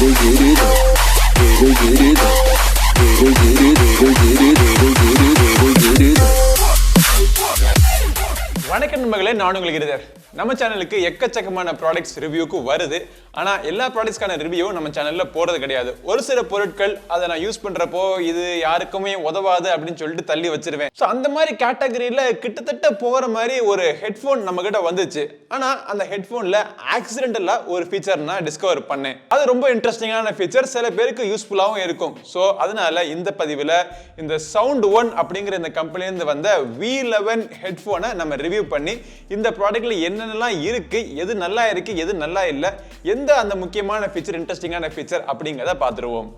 வணக்கம் நண்பர்களே, நான் உங்களுக்கு கிரிதர். நம்ம சேனலுக்கு எக்கச்சக்கமான ப்ராடக்ட்ஸ் ரிவ்யூக்கு வருது. ஆனால் எல்லா ப்ராடக்ட்ஸ்க்கான ரிவ்யூவும் நம்ம சேனலில் போகிறது கிடையாது. ஒரு சில பொருட்கள் அதை நான் யூஸ் பண்ணுறப்போ இது யாருக்குமே உதவாது அப்படின்னு சொல்லிட்டு தள்ளி வச்சிருவேன். ஸோ அந்த மாதிரி கேட்டகரியில் கிட்டத்தட்ட போகிற மாதிரி ஒரு ஹெட்ஃபோன் நம்மக்கிட்ட வந்துச்சு. ஆனால் அந்த ஹெட்ஃபோனில் ஆக்சிடென்டலாக ஒரு ஃபீச்சர் நான் டிஸ்கவர் பண்ணேன். அது ரொம்ப இன்ட்ரெஸ்டிங்கான ஃபீச்சர், சில பேருக்கு யூஸ்ஃபுல்லாகவும் இருக்கும். ஸோ அதனால இந்த பதிவில் இந்த சவுண்ட் ஒன் அப்படிங்கிற இந்த கம்பெனிலேருந்து வந்த V11 ஹெட்ஃபோனை நம்ம ரிவ்யூ பண்ணி இந்த ப்ராடக்ட்ல என்னென்னலாம் இருக்கு, எது நல்லா இருக்கு, எது நல்லா இல்லை, எந்த அந்த முக்கியமான ஃபீச்சர், இன்ட்ரெஸ்டிங்கான ஃபீச்சர் அப்படிங்கிறத பார்த்துருவோம்.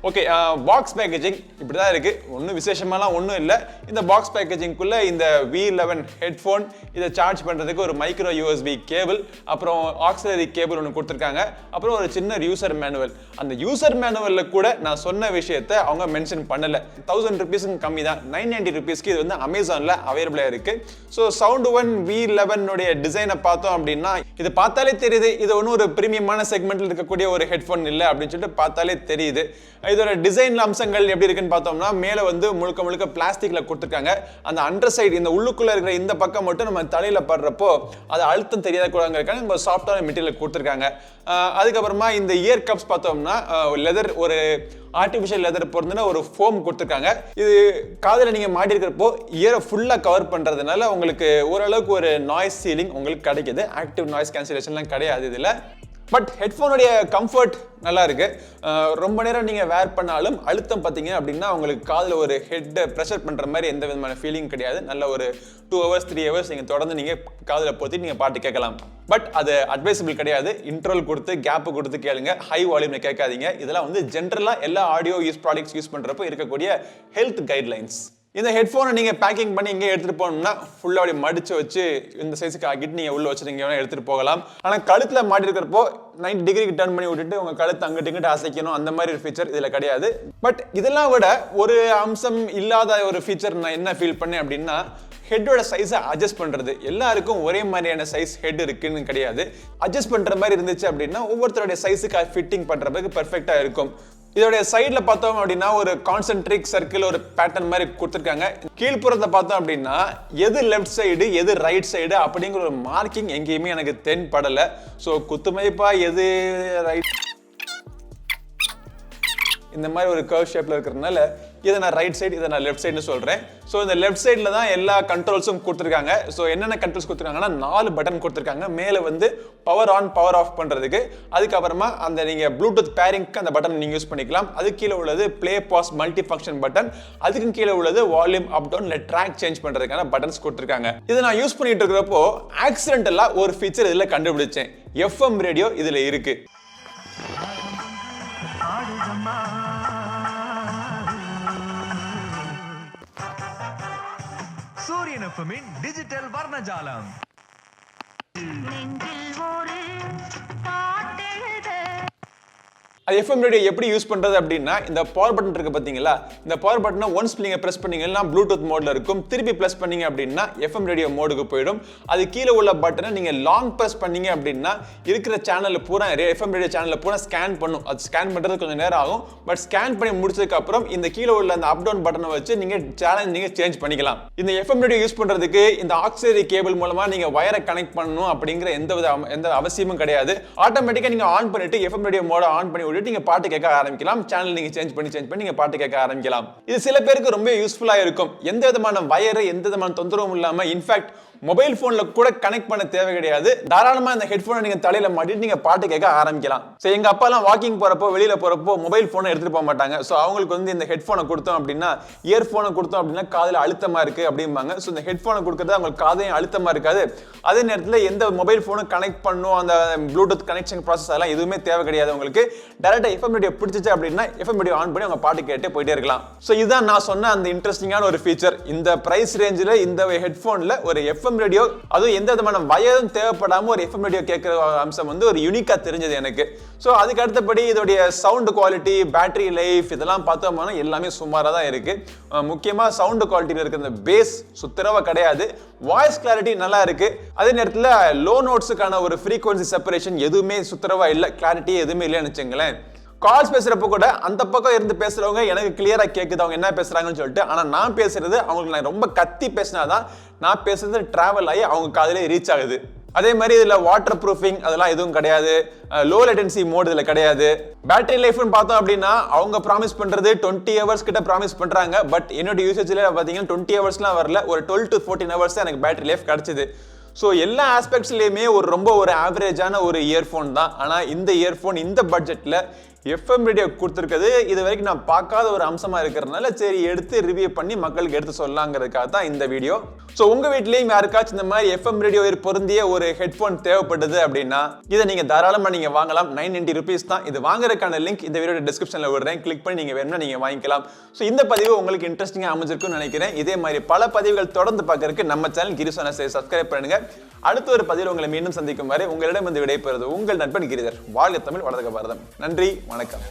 ஓகே, பாக்ஸ் பேக்கேஜிங் இப்படி தான் இருக்குது. ஒன்றும் விசேஷமாலாம் ஒன்றும் இல்லை. இந்த பாக்ஸ் பேக்கேஜிங்குள்ளே இந்த V11 ஹெட்ஃபோன், இதை சார்ஜ் பண்ணுறதுக்கு ஒரு மைக்ரோ USB கேபிள், அப்புறம் ஆக்சிலரி கேபிள் ஒன்று கொடுத்துருக்காங்க, அப்புறம் ஒரு சின்ன யூசர் மேனுவல். அந்த யூசர் மேனுவலில் கூட நான் சொன்ன விஷயத்தை அவங்க மென்ஷன் பண்ணலை. 1000 ருபீஸுக்கு கம்மி தான், 990 ருபீஸ்க்கு இது வந்து அமேசானில் அவைலபிளாக இருக்குது. ஸோ சவுண்ட் ஒன் V11 டிசைனை பார்த்தோம் அப்படின்னா இது பார்த்தாலே தெரியுது இது ஒன்றும் ஒரு பிரீமியமான செக்மெண்ட்டில் இருக்கக்கூடிய ஒரு ஹெட்ஃபோன் இல்லை அப்படின்னு சொல்லிட்டு பார்த்தாலே தெரியுது. இதோட டிசைன் அம்சங்கள் எப்படி இருக்குன்னு பார்த்தோம்னா, மேலே வந்து முழுக்க முழுக்க பிளாஸ்டிக்ல கொடுத்துருக்காங்க. அந்த அண்டர் சைடு, இந்த உள்ளுக்குள்ள இருக்கிற இந்த பக்கம் மட்டும் நம்ம தலையில படுறப்போ அது அழுத்தம் தெரியாத கூடாங்க ரொம்ப சாஃப்டான மெட்டீரியல் கொடுத்துருக்காங்க. அதுக்கப்புறமா இந்த இயர் கப்ஸ் பார்த்தோம்னா லெதர், ஒரு ஆர்டிஃபிஷியல் லெதர் பொறுத்துன ஒரு ஃபோம் கொடுத்துருக்காங்க. இது காதில் நீங்கள் மாட்டி இருக்கிறப்போ இயரை ஃபுல்லாக கவர் பண்ணுறதுனால உங்களுக்கு ஓரளவுக்கு ஒரு நாய்ஸ் சீலிங் உங்களுக்கு கிடைக்குது. ஆக்டிவ் நாய்ஸ் கேன்சலேஷன்லாம் கிடையாது இதில். பட் ஹெட்ஃபோனுடைய கம்ஃபர்ட் நல்லா இருக்கு. ரொம்ப நேரம் நீங்கள் வேர் பண்ணாலும் அழுத்தம் பார்த்தீங்க அப்படின்னா உங்களுக்கு காதில் ஒரு ஹெட்டை ப்ரெஷர் பண்ணுற மாதிரி எந்த விதமான ஃபீலிங் கிடையாது. நல்ல ஒரு 2 hours 3 hours நீங்கள் தொடர்ந்து நீங்கள் காதில் போத்தி நீங்கள் பாட்டு கேட்கலாம். பட் அது அட்வைசபிள் கிடையாது. இன்ட்ரோல் கொடுத்து கேப்பு கொடுத்து கேளுங்க, ஹை வால்யூமில் கேட்காதீங்க. இதெல்லாம் வந்து ஜென்ரலாக எல்லா ஆடியோ ப்ராடக்ட்ஸ் யூஸ் பண்ணுறப்போ இருக்கக்கூடிய ஹெல்த் கைட்லைன்ஸ். இந்த ஹெட்ஃபோனை நீங்கள் பேக்கிங் பண்ணி இங்கே எடுத்துகிட்டு போகணும்னா ஃபுல்லாக அப்படி மடித்து வச்சு இந்த சைஸுக்கு ஆகிட்டு நீங்கள் உள்ளே வச்சுட்டு இங்கே வேணால் எடுத்துகிட்டு போகலாம். ஆனால் கழுத்தில் மாட்டி இருக்கிறப்போ 90 டிகிரிக்கு டர்ன் பண்ணி விட்டுட்டு உங்கள் கழுத்து அங்கிட்டு இங்கிட்டு அசைக்கணும், அந்த மாதிரி ஒரு ஃபீச்சர் இதில் கிடையாது. பட் இதெல்லாம் விட ஒரு அம்சம் இல்லாத ஒரு ஃபீச்சர் நான் என்ன ஃபீல் பண்ணேன் அப்படின்னா, ஹெட்டோட சைஸை அட்ஜஸ்ட் பண்ணுறது. எல்லாருக்கும் ஒரே மாதிரியான சைஸ் ஹெட் இருக்குன்னு கிடையாது. அட்ஜஸ்ட் பண்ணுற மாதிரி இருந்துச்சு அப்படின்னா ஒவ்வொருத்தருடைய சைஸுக்கு ஃபிட்டிங் பண்ணுறதுக்கு பெர்ஃபெக்டாக இருக்கும். இதோடைய சைடில் பார்த்தோம் அப்படின்னா ஒரு கான்சென்ட்ரிக் சர்க்கிள், ஒரு பேட்டர்ன் மாதிரி கொடுத்துருக்காங்க. கீழ்ப்புறத்தை பார்த்தோம் அப்படின்னா எது லெஃப்ட் சைடு எது ரைட் சைடு அப்படிங்கிற ஒரு மார்க்கிங் எங்கேயுமே எனக்கு தென்படலை. ஸோ குத்துமதிப்பா எது ரைட் இந்த மாதிரி ஒரு கர்வ் ஷேப்ல இருக்கிறதுனால இதை நான் ரைட் சைடு, இதை நான் லெஃப்ட் சைடுன்னு சொல்கிறேன். ஸோ இந்த லெஃப்ட் சைடில் தான் எல்லா கண்ட்ரோல்ஸும் கொடுத்துருக்காங்க. ஸோ என்னென்ன கண்ட்ரோல்ஸ் கொடுத்துருக்காங்கன்னா 4 பட்டன் கொடுத்துருக்காங்க. மேலே வந்து பவர் ஆன் பவர் ஆஃப் பண்ணுறதுக்கு, அதுக்கப்புறமா அந்த நீங்கள் ப்ளூடூத் பேரிங்க்கு அந்த பட்டன் நீங்கள் யூஸ் பண்ணிக்கலாம். அது கீழே உள்ளது play pause multi function button, அதுக்கும் கீழே உள்ளது வால்யூம் அப் டவுன் இல்லை ட்ராக் சேஞ்ச் பண்ணுறதுக்கான பட்டன்ஸ் கொடுத்துருக்காங்க. இதை நான் யூஸ் பண்ணிட்டு இருக்கிறப்போ ஆக்சிடென்டலாக ஒரு ஃபீச்சர் இதில் கண்டுபிடிச்சேன். FM ரேடியோ இதில் இருக்கு. சூரியன் எஃப்எம்மின் டிஜிட்டல் வர்ணஜாலம். அது FM ரேடியோ எப்படி யூஸ் பண்ணுறது அப்படின்னா, இந்த பவர் பட்டன் இருக்குது பார்த்தீங்களா, இந்த பவர் பட்டனை ஒன்ஸ் நீங்கள் ப்ரெஸ் பண்ணீங்கன்னா ப்ளூடூத் மோடில் இருக்கும். திருப்பி ப்ரெஸ் பண்ணீங்க அப்படின்னா FM ரேடியோ மோடுக்கு போயிடும். அது கீழே உள்ள பட்டனை நீங்கள் லாங் ப்ரெஸ் பண்ணீங்க அப்படின்னா இருக்கிற சேனலில் பூரா FM ரேடியோ சேனலில் பூரா ஸ்கேன் பண்ணும். அது ஸ்கேன் பண்ணுறது கொஞ்சம் நேரம் ஆகும். பட் ஸ்கேன் பண்ணி முடிச்சதுக்கப்புறம் இந்த கீழே உள்ள அந்த அப் டவுன் பட்டனை வச்சு நீங்கள் சேனல் நீங்கள் சேஞ்ச் பண்ணிக்கலாம். இந்த FM ரேடியோ யூஸ் பண்ணுறதுக்கு இந்த ஆக்சிலரி கேபிள் மூலமாக நீங்கள் வயரை கனெக்ட் பண்ணணும் அப்படிங்கிற எந்த அவசியமும் கிடையாது. ஆட்டோமேட்டிக்காக நீங்கள் ஆன் பண்ணிட்டு FM ரேடியோ மோட ஆன் பண்ணி நீங்க பாட்டு கேட்க ஆரம்பிக்கலாம். சேனல் நீங்க சேஞ்ச் பண்ணி நீங்க பாட்டு கேட்க ஆரம்பிக்கலாம். இது சில பேருக்கு ரொம்ப யூஸ்ஃபுல்லா இருக்கும். எந்த விதமான வயர், எந்த விதமான தொந்தரவும் இல்லாம, இன்ஃபேக்ட் மொபைல் போன்ல கூட கனெக்ட் பண்ண தேவை கிடையாது. தாராளமா இந்த ஹெட்போனை நீங்க தலையில மாட்டிட்டு நீங்க பாட்டு கேட்க ஆரம்பிக்கலாம். சோ எங்க அப்பா எல்லாம் வாக்கிங் போறப்போ, வெளியில போறப்போ மொபைல் போனை எடுத்துட்டு போக மாட்டாங்க. சோ அவங்களுக்கு வந்து இந்த ஹெட்போனை கொடுத்தோம் அப்படின்னா, இயர்போனை கொடுத்தோம் அப்படின்னா காதுல அழுத்தமா இருக்கு அப்படிம்பாங்க. சோ இந்த ஹெட்போனை கொடுக்கறது அவங்களுக்கு காதையும் அழுத்தமா இருக்காது. அதே நேரத்தில் எந்த மொபைல் போனும் கனெக்ட் பண்ணும், அந்த ப்ளூடூத் கனெக்ஷன் ப்ராசஸ் அதெல்லாம் எதுவுமே தேவை கிடையாது. உங்களுக்கு டைரக்டா FM ரேடியோ பிடிச்சிச்சு அப்படின்னா FM ரேடியோ ஆன் பண்ணி அவங்க பாட்டு கேட்டு போயிட்டே இருக்கலாம். சோ இதுதான் நான் சொன்ன அந்த இன்ட்ரெஸ்டிங்கான ஒரு ஃபீச்சர். இந்த பிரைஸ் ரேஞ்சில் இந்த ஹெட்போன்ல ஒரு FM ரேடியோ, அதுவும் எந்த விதமான வயரும் தேவைப்படாம ஒரு FM ரேடியோ கேட்கிற அம்சம் வந்து ஒரு யூனிக்கா தெரிஞ்சது எனக்கு. ஸோ அதுக்கு அடுத்தபடி இதோடைய சவுண்ட் குவாலிட்டி, பேட்டரி லைஃப் இதெல்லாம் பார்த்தோம்னா எல்லாமே சுமாராக தான் இருக்கு. முக்கியமாக சவுண்ட் குவாலிட்டியில் இருக்கிற இந்த பேஸ் சுத்தரவா கிடையாது. வாய்ஸ் கிளாரிட்டி நல்லா இருக்கு. அதே நேரத்தில் லோ நோட்ஸுக்கான ஒரு ஃப்ரீக்வன்சி செப்பரேஷன் எதுவுமே சுத்தரவா இல்லை, கிளாரிட்டி எதுவுமே இல்லைன்னு வச்சுங்களேன். கால்ஸ் பேசுறப்ப கூட அந்த பக்கம் இருந்து பேசுறவங்க எனக்கு கிளியரா கேக்குது அவங்க என்ன பேசுறாங்கன்னு சொல்லிட்டு. ஆனா நான் பேசுறது அவங்களுக்கு நான் ரொம்ப கத்தி பேசினாதான் நான் பேசுறது டிராவல் ஆகி அவங்க காதுல ரீச் ஆகுது. அதே மாதிரி இதுல வாட்டர் ப்ரூஃபிங் அதெல்லாம் எதுவும் கிடையாது. லோ லேட்டன்சி மோட் இதுல கிடையாது. பேட்டரி லைஃப்னு பார்த்தோம் அப்படின்னா அவங்க ப்ராமிஸ் பண்றது 20 ஹவர்ஸ் கிட்ட ப்ராமிஸ் பண்றாங்க. பட் என்னோட யூசேஜ்ல பாத்தீங்கன்னா 20 ஹவர்ஸ்லாம் வரல. ஒரு 12 to 14 ஹவர்ஸ் எனக்கு பேட்டரி லைஃப் கிடைச்சது. ஸோ எல்லா ஆஸ்பெக்ட்ஸ்லையுமே ரொம்ப ஆவரேஜான ஒரு இயர்ஃபோன் தான். ஆனால் இந்த இயர்ஃபோன் இந்த பட்ஜெட்டில் எஃப்எம் ரேடியோ கொடுத்துருக்குது இது வரைக்கும் நான் பார்க்காத ஒரு அம்சமாக இருக்கிறதுனால சரி எடுத்து ரிவ்யூ பண்ணி மக்களுக்கு எடுத்து சொல்லலாங்கிறதுக்காக தான் இந்த வீடியோ. ஸோ உங்கள் வீட்லேயும் யாருக்காச்சும் இந்த மாதிரி எஃப்எம் ரேடியோ பொருந்திய ஒரு ஹெட்ஃபோன் தேவைப்படுது அப்படின்னா இதை நீங்கள் தாராளமாக நீங்கள் வாங்கலாம். 990 rupees தான். இது வாங்குறதுக்கான லிங்க் இந்த வீடியோ டிஸ்கிரிப்ஷனில் விடுறேன். கிளிக் பண்ணி நீங்கள் வேணும்னா நீங்கள் வாங்கிக்கலாம். ஸோ இந்த பதிவு உங்களுக்கு இன்ட்ரெஸ்டிங்காக அமைஞ்சிருக்குன்னு நினைக்கிறேன். இதே மாதிரி பல பதிவுகள் தொடர்ந்து பார்க்கறதுக்கு நம்ம சேனல் GiriSonnaSeri சப்ஸ்கிரைப் பண்ணுங்க. அடுத்த ஒரு பதிவில் உங்களை மீண்டும் சந்திக்கும் வரை உங்களிடம் வந்து விடைபெறுவது உங்கள் நண்பன் கிரிதர். வாழ்க தமிழ், வளர்க பாரதம். நன்றி, வணக்கம்.